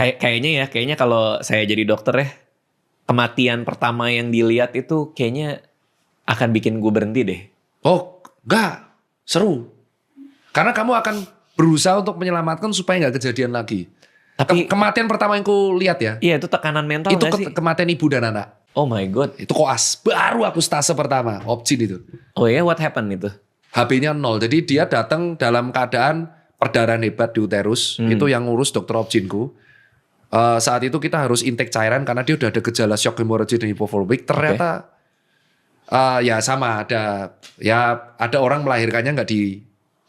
Kayaknya kalau saya jadi dokter ya, kematian pertama yang dilihat itu kayaknya akan bikin gue berhenti deh. Oh, enggak. Seru. Karena kamu akan berusaha untuk menyelamatkan supaya nggak kejadian lagi. Tapi Kematian pertama yang ku lihat ya, iya itu tekanan mental itu gak sih? kematian ibu dan anak. Oh my god. Itu koas. Baru aku stase pertama, Opjin itu. Oh ya, what happened itu? HB-nya 0. Jadi dia datang dalam keadaan perdarahan hebat di uterus. Itu yang ngurus dokter Opjinku. Saat itu kita harus intake cairan karena dia udah ada gejala shock hemorrhage dan hipovolemic. Ternyata ya sama ada orang melahirkannya nggak di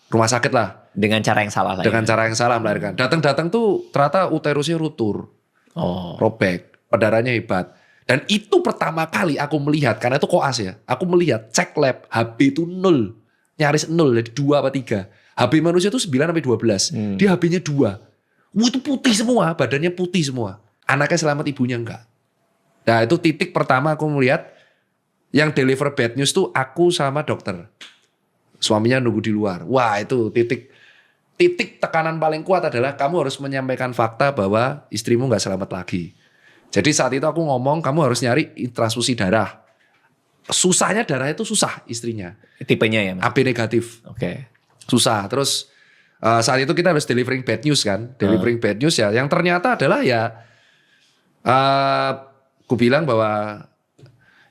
rumah sakit lah. Dengan cara yang salah lah Dengan ya. cara yang salah melahirkan. Datang-datang tuh ternyata uterusnya rutur. Oh. Robek. Perdarahannya hebat. Dan itu pertama kali aku melihat. Karena itu koas ya. Aku melihat cek lab. HB itu 0. Nyaris 0. Jadi 2 apa 3. HB manusia itu 9 sampai 12. Dia HB-nya 2. Itu putih semua. Badannya putih semua. Anaknya selamat, ibunya enggak. Nah itu titik pertama aku melihat. Yang deliver bad news tuh aku sama dokter. Suaminya nunggu di luar. Wah itu titik tekanan paling kuat adalah kamu harus menyampaikan fakta bahwa istrimu nggak selamat lagi. Jadi saat itu aku ngomong kamu harus nyari transfusi darah. Susahnya darah itu susah istrinya. Tipenya ya mas? AB negatif. Oke. Susah. Terus saat itu kita harus delivering bad news kan. Delivering bad news ya. Yang ternyata adalah ya aku bilang bahwa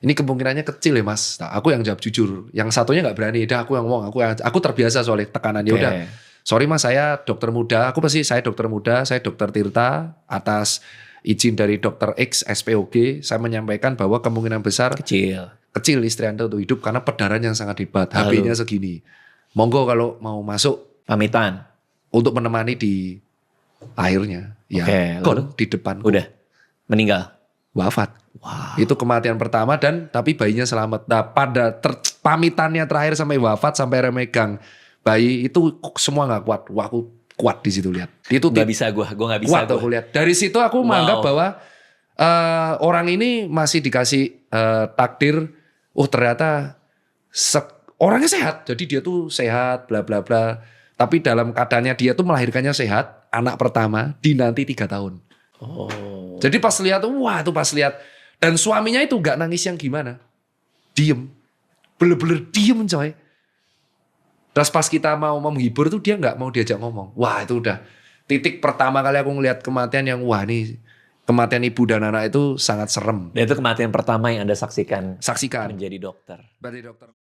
ini kemungkinannya kecil ya mas. Nah, aku yang jawab jujur. Yang satunya nggak berani. Dah aku yang ngomong. Aku terbiasa soalnya tekanan. Ya udah. Sorry mas, saya dokter muda. Saya dokter muda. Saya dokter Tirta. Atas izin dari dokter X SPOG. Saya menyampaikan bahwa kemungkinan besar kecil istri Anda untuk hidup karena perdarahan yang sangat hebat. HB-nya segini. Monggo kalau mau masuk. Pamitan. Untuk menemani di akhirnya. Ya, di depan. Udah meninggal. Wafat. Wow. Itu kematian pertama tapi bayinya selamat. Nah pada pamitannya terakhir sampai wafat sampai megang bayi itu semua nggak kuat. Wah aku kuat di situ lihat. Itu nggak bisa gue nggak bisa. Kuat aku lihat. Dari situ aku menganggap bahwa orang ini masih dikasih takdir. Oh ternyata orangnya sehat. Jadi dia tuh sehat bla bla bla. Tapi dalam keadaannya dia tuh melahirkannya sehat. Anak pertama dinanti 3 tahun. Oh. Jadi pas lihat, wah itu pas lihat. Dan suaminya itu gak nangis yang gimana. Diem. Bener-bener diem coy. Terus pas kita mau menghibur tuh dia gak mau diajak ngomong. Wah itu udah titik pertama kali aku ngelihat kematian yang wah nih. Kematian ibu dan anak itu sangat serem. Dan itu kematian pertama yang Anda saksikan. Saksikan. Menjadi dokter. Berarti dokter.